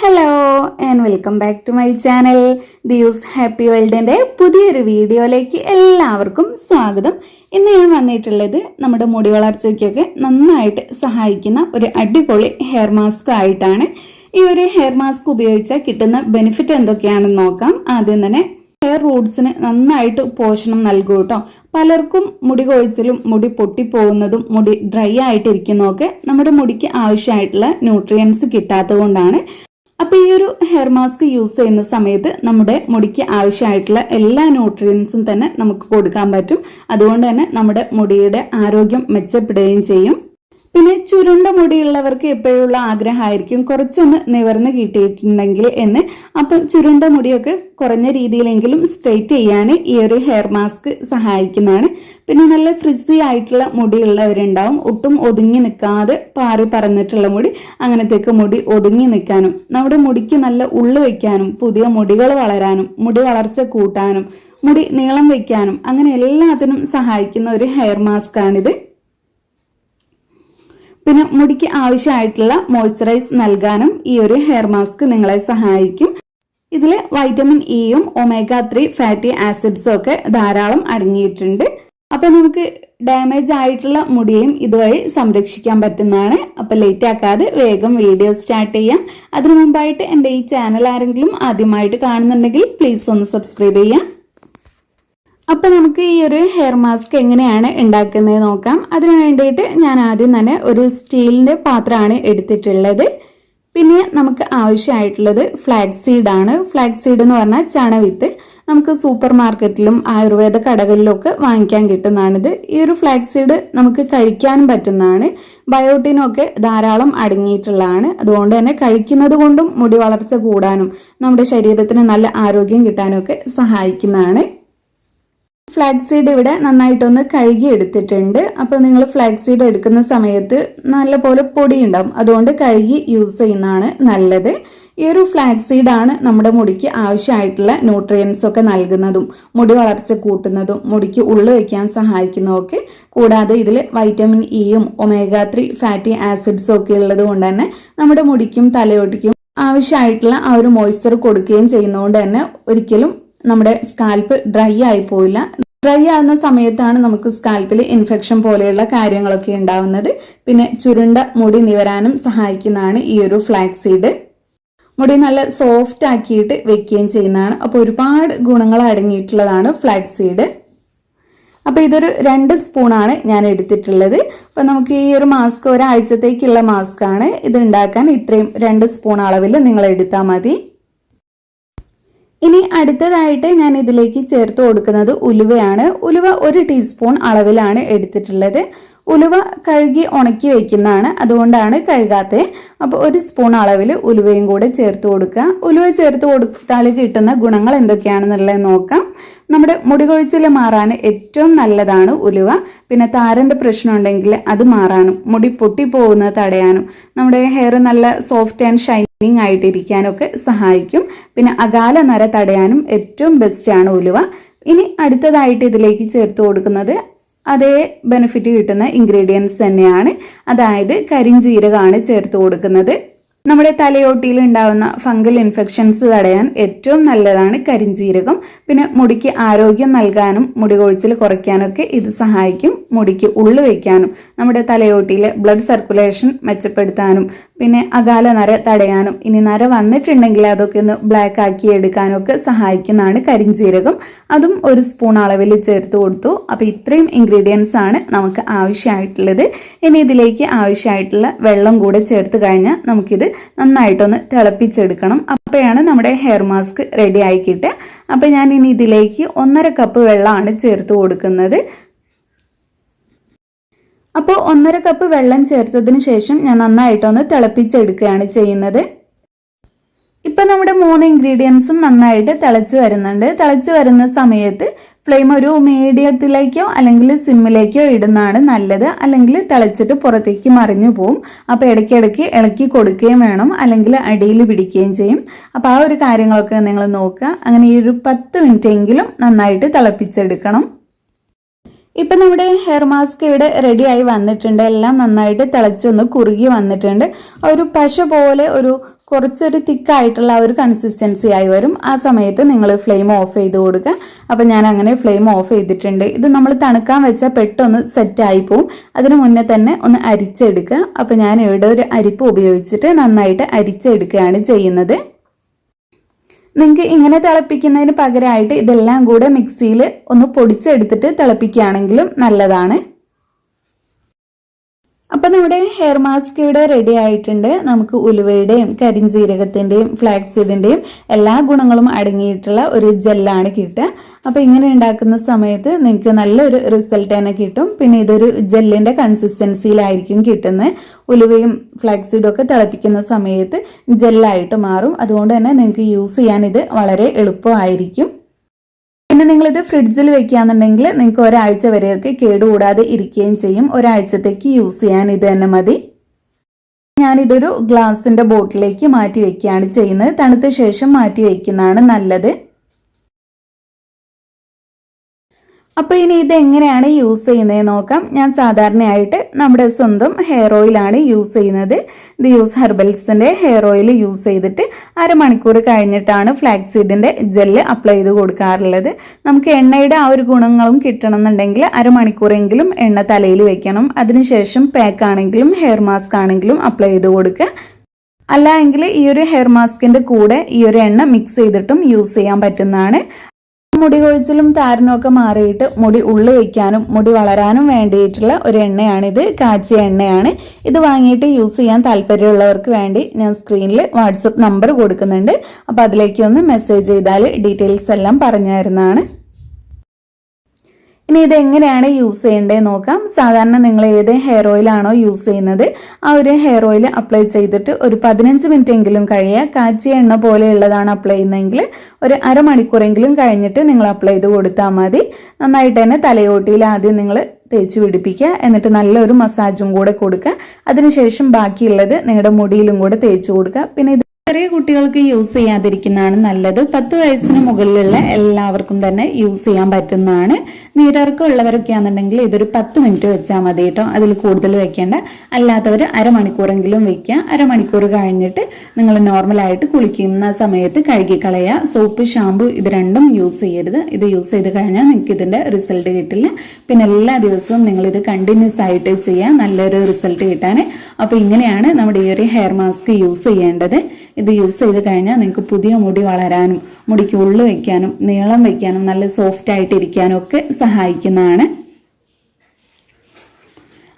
Hello and welcome back to my channel ദിയൂസ് happy വേൾഡിൻ്റെ പുതിയൊരു വീഡിയോയിലേക്ക് എല്ലാവർക്കും സ്വാഗതം. ഇന്ന് ഞാൻ വന്നിട്ടുള്ളത് നമ്മുടെ മുടി വളർച്ചയ്ക്കൊക്കെ നന്നായിട്ട് സഹായിക്കുന്ന ഒരു അടിപൊളി ഹെയർ മാസ്ക് ആയിട്ടാണ്. ഈ ഒരു ഹെയർ മാസ്ക് ഉപയോഗിച്ചാൽ കിട്ടുന്ന ബെനിഫിറ്റ് എന്തൊക്കെയാണെന്ന് നോക്കാം. ആദ്യം തന്നെ ഹെയർ റൂട്ട്സിന് നന്നായിട്ട് പോഷണം നൽകും കേട്ടോ. പലർക്കും മുടി കൊഴിച്ചിലും മുടി പൊട്ടിപ്പോകുന്നതും മുടി ഡ്രൈ ആയിട്ടിരിക്കുന്നതൊക്കെ നമ്മുടെ മുടിക്ക് ആവശ്യമായിട്ടുള്ള ന്യൂട്രിയൻസ് കിട്ടാത്തത് കൊണ്ടാണ്. അപ്പോൾ ഈ ഒരു ഹെയർ മാസ്ക് യൂസ് ചെയ്യുന്ന സമയത്ത് നമ്മുടെ മുടിക്ക് ആവശ്യമായിട്ടുള്ള എല്ലാ ന്യൂട്രിയൻസും തന്നെ നമുക്ക് കൊടുക്കാൻ പറ്റും. അതുകൊണ്ട് തന്നെ നമ്മുടെ മുടിയുടെ ആരോഗ്യം മെച്ചപ്പെടുകയും ചെയ്യും. പിന്നെ ചുരുണ്ട മുടിയുള്ളവർക്ക് എപ്പോഴുള്ള ആഗ്രഹമായിരിക്കും കുറച്ചൊന്ന് നിവർന്ന് കിട്ടിയിട്ടുണ്ടെങ്കിൽ എന്ന്. അപ്പം ചുരുണ്ട മുടിയൊക്കെ കുറഞ്ഞ രീതിയിലെങ്കിലും സ്ട്രെയിറ്റ് ചെയ്യാൻ ഈ ഒരു ഹെയർ മാസ്ക് സഹായിക്കുന്നതാണ്. പിന്നെ നല്ല ഫ്രിസി ആയിട്ടുള്ള മുടിയുള്ളവരുണ്ടാവും, ഒട്ടും ഒതുങ്ങി നിൽക്കാതെ പാറി പറന്നിട്ടുള്ള മുടി, അങ്ങനത്തെയൊക്കെ മുടി ഒതുങ്ങി നിൽക്കാനും നമ്മുടെ മുടിക്ക് നല്ല ഉള്ളു വയ്ക്കാനും പുതിയ മുടികൾ വളരാനും മുടി വളർച്ച കൂട്ടാനും മുടി നീളം വയ്ക്കാനും അങ്ങനെ എല്ലാത്തിനും സഹായിക്കുന്ന ഒരു ഹെയർ മാസ്ക് ആണിത്. പിന്നെ മുടിക്ക് ആവശ്യമായിട്ടുള്ള മോയ്സ്ചറൈസ് നൽകാനും ഈ ഒരു ഹെയർ മാസ്ക് നിങ്ങളെ സഹായിക്കും. ഇതിൽ വൈറ്റമിൻ ഇയും ഒമേഗ 3 ഫാറ്റി ആസിഡ്സും ഒക്കെ ധാരാളം അടങ്ങിയിട്ടുണ്ട്. അപ്പൊ നമുക്ക് ഡാമേജ് ആയിട്ടുള്ള മുടിയും ഇതുവഴി സംരക്ഷിക്കാൻ പറ്റുന്നതാണ്. അപ്പൊ ലേറ്റ് ആക്കാതെ വേഗം വീഡിയോ സ്റ്റാർട്ട് ചെയ്യാം. അതിനു മുമ്പായിട്ട് എൻ്റെ ഈ ചാനൽ ആരെങ്കിലും ആദ്യമായിട്ട് കാണുന്നുണ്ടെങ്കിൽ പ്ലീസ് ഒന്ന് സബ്സ്ക്രൈബ് ചെയ്യാം. അപ്പം നമുക്ക് ഈ ഒരു ഹെയർ മാസ്ക് എങ്ങനെയാണ് ഉണ്ടാക്കുന്നത് നോക്കാം. അതിന് വേണ്ടിയിട്ട് ഞാൻ ആദ്യം തന്നെ ഒരു സ്റ്റീലിൻ്റെ പാത്രമാണ് എടുത്തിട്ടുള്ളത്. പിന്നെ നമുക്ക് ആവശ്യമായിട്ടുള്ളത് ഫ്ലാക്സീഡ് ആണ്. ഫ്ലാക്സീഡ് എന്ന് പറഞ്ഞാൽ ചണവിത്ത്. നമുക്ക് സൂപ്പർ മാർക്കറ്റിലും ആയുർവേദ കടകളിലും ഒക്കെ വാങ്ങിക്കാൻ കിട്ടുന്നതാണിത്. ഈ ഒരു ഫ്ലാക്സീഡ് നമുക്ക് കഴിക്കാനും പറ്റുന്നതാണ്. ബയോട്ടിനൊക്കെ ധാരാളം അടങ്ങിയിട്ടുള്ളതാണ്. അതുകൊണ്ട് തന്നെ കഴിക്കുന്നത് കൊണ്ടും മുടി വളർച്ച കൂടാനും നമ്മുടെ ശരീരത്തിന് നല്ല ആരോഗ്യം കിട്ടാനും ഒക്കെ സഹായിക്കുന്നതാണ്. ഫ്ലാക്സീഡ് ഇവിടെ നന്നായിട്ടൊന്ന് കഴുകി എടുത്തിട്ടുണ്ട്. അപ്പോൾ നിങ്ങൾ ഫ്ലാക്സീഡ് എടുക്കുന്ന സമയത്ത് നല്ലപോലെ പൊടി ഉണ്ടാവും, അതുകൊണ്ട് കഴുകി യൂസ് ചെയ്യുന്നതാണ് നല്ലത്. ഈ ഒരു ഫ്ലാക്സീഡാണ് നമ്മുടെ മുടിക്ക് ആവശ്യമായിട്ടുള്ള ന്യൂട്രിയൻസ് ഒക്കെ നൽകുന്നതും മുടി വളർച്ച കൂട്ടുന്നതും മുടിക്ക് ഉള്ളു വയ്ക്കാൻ സഹായിക്കുന്നതൊക്കെ. കൂടാതെ ഇതിൽ വൈറ്റമിൻ ഇയും ഒമേഗ 3 ഫാറ്റി ആസിഡ്സും ഒക്കെ ഉള്ളത് കൊണ്ട് തന്നെ നമ്മുടെ മുടിക്കും തലയോട്ടിക്കും ആവശ്യമായിട്ടുള്ള ആ ഒരു മോയ്സ്ചർ കൊടുക്കുകയും ചെയ്യുന്നതുകൊണ്ട് തന്നെ ഒരിക്കലും നമ്മുടെ സ്കാൽപ്പ് ഡ്രൈ ആയി പോയില്ല. ഡ്രൈ ആകുന്ന സമയത്താണ് നമുക്ക് സ്കാൽപ്പിൽ ഇൻഫെക്ഷൻ പോലെയുള്ള കാര്യങ്ങളൊക്കെ ഉണ്ടാവുന്നത്. പിന്നെ ചുരുണ്ട മുടി നിവരാനും സഹായിക്കുന്നതാണ് ഈ ഒരു ഫ്ലാക്സീഡ്. മുടി നല്ല സോഫ്റ്റ് ആക്കിയിട്ട് വെക്കുകയും ചെയ്യുന്നതാണ്. അപ്പോൾ ഒരുപാട് ഗുണങ്ങൾ അടങ്ങിയിട്ടുള്ളതാണ് ഫ്ലാക്സീഡ്. അപ്പോൾ ഇതൊരു 2 സ്പൂണാണ് ഞാൻ എടുത്തിട്ടുള്ളത്. അപ്പോൾ നമുക്ക് ഈ ഒരു മാസ്ക് ഒരാഴ്ചത്തേക്കുള്ള മാസ്ക് ആണ്. ഇത് ഉണ്ടാക്കാൻ ഇത്രയും 2 സ്പൂൺ അളവിൽ നിങ്ങൾ എടുത്താൽ മതി. ഇനി അടുത്തതായിട്ട് ഞാൻ ഇതിലേക്ക് ചേർത്ത് കൊടുക്കുന്നത് ഉലുവയാണ്. ഉലുവ 1 ടീസ്പൂൺ അളവിലാണ് എടുത്തിട്ടുള്ളത്. ഉലുവ കഴുകി ഉണക്കി വെക്കുന്നതാണ്, അതുകൊണ്ടാണ് കഴുകാത്തത്. അപ്പോൾ 1 സ്പൂൺ അളവിൽ ഉലുവയും കൂടെ ചേർത്ത് കൊടുക്കുക. ഉലുവ ചേർത്ത് കൊടുത്താൽ കിട്ടുന്ന ഗുണങ്ങൾ എന്തൊക്കെയാണെന്നുള്ളത് നോക്കാം. നമ്മുടെ മുടി കൊഴിച്ചിൽ മാറാൻ ഏറ്റവും നല്ലതാണ് ഉലുവ. പിന്നെ താരൻ്റെ പ്രശ്നം ഉണ്ടെങ്കിൽ അത് മാറാനും മുടി പൊട്ടിപ്പോകുന്നത് തടയാനും നമ്മുടെ ഹെയർ നല്ല സോഫ്റ്റ് ആൻഡ് ഷൈനിങ് ആയിട്ടിരിക്കാനൊക്കെ സഹായിക്കും. പിന്നെ അകാല നര തടയാനും ഏറ്റവും ബെസ്റ്റാണ് ഉലുവ. ഇനി അടുത്തതായിട്ട് ഇതിലേക്ക് ചേർത്ത് കൊടുക്കുന്നത് അതേ ബെനിഫിറ്റ് കിട്ടുന്ന ഇൻഗ്രീഡിയൻസ് തന്നെയാണ്. അതായത് കരിഞ്ജീരകമാണ് ചേർത്ത് കൊടുക്കുന്നത്. നമ്മുടെ തലയോട്ടിയിൽ ഉണ്ടാവുന്ന ഫംഗൽ ഇൻഫെക്ഷൻസ് തടയാൻ ഏറ്റവും നല്ലതാണ് കരിഞ്ജീരകം. പിന്നെ മുടിക്ക് ആരോഗ്യം നൽകാനും മുടി കൊഴിച്ചിൽ കുറയ്ക്കാനൊക്കെ ഇത് സഹായിക്കും. മുടിക്ക് ഉള്ളു വയ്ക്കാനും നമ്മുടെ തലയോട്ടിയിലെ ബ്ലഡ് സർക്കുലേഷൻ മെച്ചപ്പെടുത്താനും പിന്നെ അകാല നര തടയാനും ഇനി നര വന്നിട്ടുണ്ടെങ്കിൽ അതൊക്കെ ഒന്ന് ബ്ലാക്ക് ആക്കി എടുക്കാനും ഒക്കെ സഹായിക്കുന്നതാണ് കരിഞ്ജീരകം. അതും 1 സ്പൂൺ അളവിൽ ചേർത്ത് കൊടുത്തു. അപ്പോൾ ഇത്രയും ഇൻഗ്രീഡിയൻസ് ആണ് നമുക്ക് ആവശ്യമായിട്ടുള്ളത്. ഇനി ഇതിലേക്ക് ആവശ്യമായിട്ടുള്ള വെള്ളം കൂടെ ചേർത്ത് കഴിഞ്ഞാൽ നമുക്കിത് നന്നായിട്ടൊന്ന് തിളപ്പിച്ചെടുക്കണം. അപ്പോഴാണ് നമ്മുടെ ഹെയർ മാസ്ക് റെഡി ആയി കിട്ടുക. അപ്പോൾ ഞാൻ ഇനി ഇതിലേക്ക് 1.5 കപ്പ് വെള്ളമാണ് ചേർത്ത് കൊടുക്കുന്നത്. അപ്പോൾ 1.5 കപ്പ് വെള്ളം ചേർത്തതിന് ശേഷം ഞാൻ നന്നായിട്ടൊന്ന് തിളപ്പിച്ചെടുക്കുകയാണ് ചെയ്യുന്നത്. ഇപ്പം നമ്മുടെ 3 ഇൻഗ്രീഡിയൻസും നന്നായിട്ട് തിളച്ച് വരുന്നുണ്ട്. തിളച്ച് വരുന്ന സമയത്ത് ഫ്ലെയിം ഒരു മീഡിയത്തിലേക്കോ അല്ലെങ്കിൽ സിമ്മിലേക്കോ ഇടുന്നതാണ് നല്ലത്. അല്ലെങ്കിൽ തിളച്ചിട്ട് പുറത്തേക്ക് മറിഞ്ഞു പോവും. അപ്പോൾ ഇടയ്ക്കിടയ്ക്ക് ഇളക്കി കൊടുക്കുകയും വേണം, അല്ലെങ്കിൽ അടിയിൽ പിടിക്കുകയും ചെയ്യും. അപ്പോൾ ആ ഒരു കാര്യങ്ങളൊക്കെ നിങ്ങൾ നോക്കുക. അങ്ങനെ ഈ ഒരു 10 മിനിറ്റ് എങ്കിലും നന്നായിട്ട് തിളപ്പിച്ചെടുക്കണം. ഇപ്പം നമ്മുടെ ഹെയർ മാസ്ക് ഇവിടെ റെഡി ആയി വന്നിട്ടുണ്ട്. എല്ലാം നന്നായിട്ട് തിളച്ചൊന്ന് കുറുകി വന്നിട്ടുണ്ട്. ഒരു പശ പോലെ ഒരു കുറച്ചൊരു തിക്കായിട്ടുള്ള ഒരു കൺസിസ്റ്റൻസി ആയി വരും. ആ സമയത്ത് നിങ്ങൾ ഫ്ലെയിം ഓഫ് ചെയ്ത് കൊടുക്കുക. അപ്പം ഞാൻ അങ്ങനെ ഫ്ലെയിം ഓഫ് ചെയ്തിട്ടുണ്ട്. ഇത് നമ്മൾ തണുക്കാൻ വെച്ചാൽ പെട്ടെന്ന് സെറ്റായി പോവും. അതിന് മുന്നേ തന്നെ ഒന്ന് അരിച്ചെടുക്കുക. അപ്പം ഞാൻ ഇവിടെ ഒരു അരിപ്പ് ഉപയോഗിച്ചിട്ട് നന്നായിട്ട് അരിച്ചെടുക്കുകയാണ് ചെയ്യുന്നത്. നിങ്ങൾക്ക് ഇങ്ങനെ തിളപ്പിക്കുന്നതിന് പകരമായിട്ട് ഇതെല്ലാം കൂടെ മിക്സിയിൽ ഒന്ന് പൊടിച്ചെടുത്തിട്ട് തിളപ്പിക്കുകയാണെങ്കിലും നല്ലതാണ്. അപ്പം നമ്മുടെ ഹെയർ മാസ്ക് ഇവിടെ റെഡി ആയിട്ടുണ്ട്. നമുക്ക് ഉലുവയുടെയും കരിഞ്ജീരകത്തിൻ്റെയും ഫ്ലാക്സീഡിൻ്റെയും എല്ലാ ഗുണങ്ങളും അടങ്ങിയിട്ടുള്ള ഒരു ജെല്ലാണ് കിട്ടുക. അപ്പോൾ ഇങ്ങനെ ഉണ്ടാക്കുന്ന സമയത്ത് നിങ്ങൾക്ക് നല്ലൊരു റിസൾട്ട് തന്നെ കിട്ടും. പിന്നെ ഇതൊരു ജെല്ലിൻ്റെ കൺസിസ്റ്റൻസിയിലായിരിക്കും കിട്ടുന്നത്. ഉലുവയും ഫ്ലാക്സീഡും ഒക്കെ തിളപ്പിക്കുന്ന സമയത്ത് ജെല്ലായിട്ട് മാറും. അതുകൊണ്ട് തന്നെ നിങ്ങൾക്ക് യൂസ് ചെയ്യാൻ ഇത് വളരെ എളുപ്പമായിരിക്കും. പിന്നെ നിങ്ങളിത് ഫ്രിഡ്ജിൽ വെക്കുകയാണെന്നുണ്ടെങ്കിൽ നിങ്ങൾക്ക് ഒരാഴ്ച വരെയൊക്കെ കേടുകൂടാതെ ഇരിക്കുകയും ചെയ്യും. ഒരാഴ്ചത്തേക്ക് യൂസ് ചെയ്യാൻ ഇത് തന്നെ മതി. ഞാനിതൊരു ഗ്ലാസിൻ്റെ ബോട്ടിലേക്ക് മാറ്റി വയ്ക്കുകയാണ് ചെയ്യുന്നത്. തണുത്ത ശേഷം മാറ്റി വയ്ക്കുന്നതാണ് നല്ലത്. അപ്പോൾ ഇനി ഇത് എങ്ങനെയാണ് യൂസ് ചെയ്യുന്നത് നോക്കാം. ഞാൻ സാധാരണയായിട്ട് നമ്മുടെ സ്വന്തം ഹെയർ ഓയിലാണ് യൂസ് ചെയ്യുന്നത്. ഇത് യൂസ് ഹെർബൽസിൻ്റെ ഹെയർ ഓയിൽ യൂസ് ചെയ്തിട്ട് അരമണിക്കൂർ കഴിഞ്ഞിട്ടാണ് ഫ്ലാക്സീഡിൻ്റെ ജെല്ല് അപ്ലൈ ചെയ്ത് കൊടുക്കാറുള്ളത്. നമുക്ക് എണ്ണയുടെ ആ ഒരു ഗുണങ്ങളും കിട്ടണമെന്നുണ്ടെങ്കിൽ അരമണിക്കൂറെങ്കിലും എണ്ണ തലയിൽ വെക്കണം. അതിനുശേഷം പാക്ക് ആണെങ്കിലും ഹെയർ മാസ്ക് ആണെങ്കിലും അപ്ലൈ ചെയ്ത് കൊടുക്കുക. അല്ല എങ്കിൽ ഈ ഒരു ഹെയർ മാസ്കിൻ്റെ കൂടെ ഈ ഒരു എണ്ണ മിക്സ് ചെയ്തിട്ടും യൂസ് ചെയ്യാൻ പറ്റുന്നതാണ്. മുടി കൊഴിച്ചിലും താരനും ഒക്കെ മാറിയിട്ട് മുടി ഉള്ളു വയ്ക്കാനും മുടി വളരാനും വേണ്ടിയിട്ടുള്ള ഒരു എണ്ണയാണിത്. കാച്ചിയ എണ്ണയാണ്. ഇത് വാങ്ങിയിട്ട് യൂസ് ചെയ്യാൻ താല്പര്യമുള്ളവർക്ക് വേണ്ടി ഞാൻ സ്ക്രീനിൽ വാട്സപ്പ് നമ്പർ കൊടുക്കുന്നുണ്ട്. അപ്പോൾ അതിലേക്ക് ഒന്ന് മെസ്സേജ് ചെയ്താൽ ഡീറ്റെയിൽസ് എല്ലാം പറഞ്ഞു തരുന്നതാണ്. ഇനി ഇതെങ്ങനെയാണ് യൂസ് ചെയ്യേണ്ടത് നോക്കാം. സാധാരണ നിങ്ങൾ ഏത് ഹെയർ ഓയിലാണോ യൂസ് ചെയ്യുന്നത് ആ ഒരു ഹെയർ ഓയിൽ അപ്ലൈ ചെയ്തിട്ട് ഒരു 15 മിനിറ്റ് എങ്കിലും കഴിയുക. കാച്ചിയ എണ്ണ പോലെയുള്ളതാണ് അപ്ലൈ ചെയ്യുന്നതെങ്കിൽ ഒരു അരമണിക്കൂറെങ്കിലും കഴിഞ്ഞിട്ട് നിങ്ങൾ അപ്ലൈ ചെയ്ത് കൊടുത്താൽ മതി. നന്നായിട്ട് തന്നെ തലയോട്ടിയിൽ ആദ്യം നിങ്ങൾ തേച്ച് പിടിപ്പിക്കുക. എന്നിട്ട് നല്ലൊരു മസാജും കൂടെ കൊടുക്കുക. അതിനുശേഷം ബാക്കിയുള്ളത് നിങ്ങളുടെ മുടിയിലും കൂടെ തേച്ച് കൊടുക്കുക. പിന്നെ ചെറിയ കുട്ടികൾക്ക് യൂസ് ചെയ്യാതിരിക്കുന്നതാണ് നല്ലത്. 10 വയസ്സിന് മുകളിലുള്ള എല്ലാവർക്കും തന്നെ യൂസ് ചെയ്യാൻ പറ്റുന്നതാണ്. നീരിറക്കം ഉള്ളവരൊക്കെ ആണെന്നുണ്ടെങ്കിൽ ഇതൊരു 10 മിനിറ്റ് വെച്ചാൽ മതി കേട്ടോ. അതിൽ കൂടുതൽ വെക്കേണ്ട. അല്ലാത്തവർ അരമണിക്കൂറെങ്കിലും വെക്കുക. അരമണിക്കൂർ കഴിഞ്ഞിട്ട് നിങ്ങൾ നോർമലായിട്ട് കുളിക്കുന്ന സമയത്ത് കഴുകിക്കളയുക. സോപ്പ് ഷാമ്പു ഇത് രണ്ടും യൂസ് ചെയ്യരുത്. ഇത് യൂസ് ചെയ്ത് കഴിഞ്ഞാൽ നിങ്ങൾക്ക് ഇതിൻ്റെ റിസൾട്ട് കിട്ടില്ല. പിന്നെ എല്ലാ ദിവസവും നിങ്ങളിത് കണ്ടിന്യൂസ് ആയിട്ട് ചെയ്യുക നല്ലൊരു റിസൾട്ട് കിട്ടാൻ. അപ്പോൾ ഇങ്ങനെയാണ് നമ്മുടെ ഈ ഒരു ഹെയർ മാസ്ക് യൂസ് ചെയ്യേണ്ടത്. ഇത് യൂസ് ചെയ്ത് കഴിഞ്ഞാൽ നിങ്ങൾക്ക് പുതിയ മുടി വളരാനും മുടിക്ക് ഉള്ളു വയ്ക്കാനും നീളം വയ്ക്കാനും നല്ല സോഫ്റ്റ് ആയിട്ട് ഇരിക്കാനും ഒക്കെ സഹായിക്കുന്നതാണ്.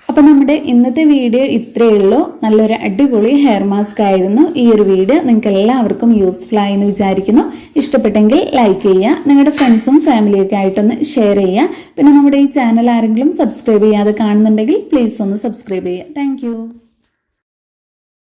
അപ്പോൾ നമ്മുടെ ഇന്നത്തെ വീഡിയോ ഇത്രയേ ഉള്ളൂ. നല്ലൊരു അടിപൊളി ഹെയർ മാസ്ക് ആയിരുന്നു. ഈ ഒരു വീഡിയോ നിങ്ങൾക്ക് എല്ലാവർക്കും യൂസ്ഫുൾ ആയി എന്ന് വിചാരിക്കുന്നു. ഇഷ്ടപ്പെട്ടെങ്കിൽ ലൈക്ക് ചെയ്യുക. നിങ്ങളുടെ ഫ്രണ്ട്സും ഫാമിലിയൊക്കെ ആയിട്ടൊന്ന് ഷെയർ ചെയ്യുക. പിന്നെ നമ്മുടെ ഈ ചാനൽ ആരെങ്കിലും സബ്സ്ക്രൈബ് ചെയ്യാതെ കാണുന്നുണ്ടെങ്കിൽ പ്ലീസ് ഒന്ന് സബ്സ്ക്രൈബ് ചെയ്യുക. താങ്ക്